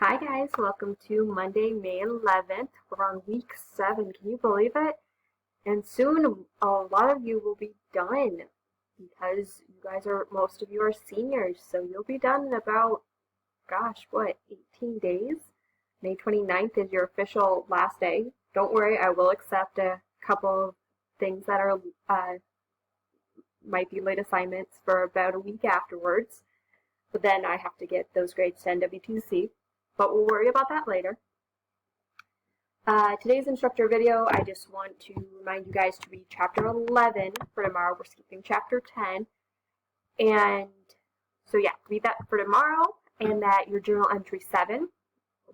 Hi guys, welcome to Monday, May 11th. We're on week 7. Can you believe it? And soon a lot of you will be done because most of you are seniors. So you'll be done in about, 18 days? May 29th is your official last day. Don't worry, I will accept a couple of things that are might be late assignments for about a week afterwards. But then I have to get those grades to NWTC. But we'll worry about that later. Today's instructor video, I just want to remind you guys to read chapter 11 for tomorrow. We're skipping chapter 10. And so yeah, read that for tomorrow, and that your journal entry 7,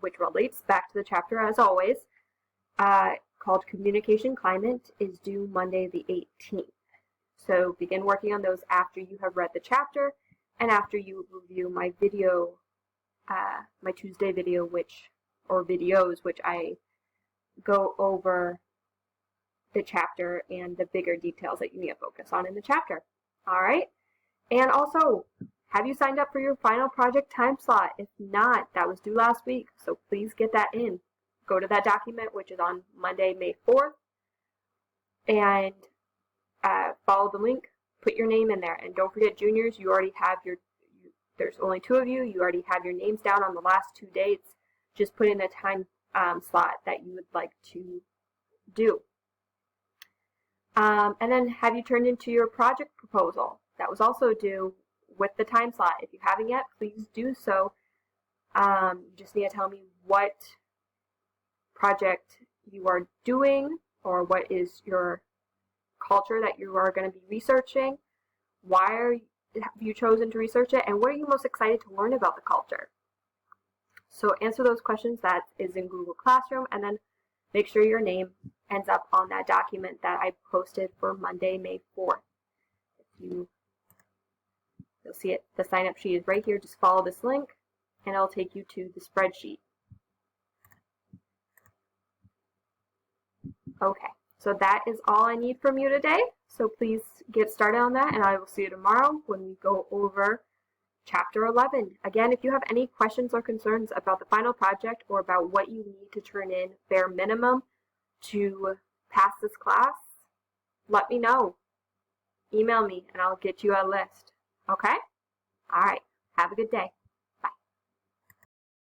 which relates back to the chapter as always, called Communication Climate, is due Monday the 18th. So begin working on those after you have read the chapter and after you review my video, my Tuesday video, videos, which I go over the chapter and the bigger details that you need to focus on in the chapter. All right. And also, have you signed up for your final project time slot? If not, that was due last week, so please get that in. Go to that document, which is on Monday, May 4th, and follow the link. Put your name in there, and don't forget, juniors, you already have there's only 2 of you. You already have your names down on the last 2 dates. Just put in a time slot that you would like to do. And then have you turned into your project proposal? That was also due with the time slot. If you haven't yet, please do so. You just need to tell me what project you are doing, or what is your culture that you are going to be researching. Why have you chosen to research it, and what are you most excited to learn about the culture? So answer those questions. That is in Google Classroom, and then make sure your name ends up on that document that I posted for Monday, May 4th. You'll see it. The sign-up sheet is right here. Just follow this link, and it'll take you to the spreadsheet. Okay, so that is all I need from you today. So please get started on that, and I will see you tomorrow when we go over chapter 11. Again, if you have any questions or concerns about the final project or about what you need to turn in bare minimum to pass this class, let me know. Email me and I'll get you a list. Okay? All right. Have a good day.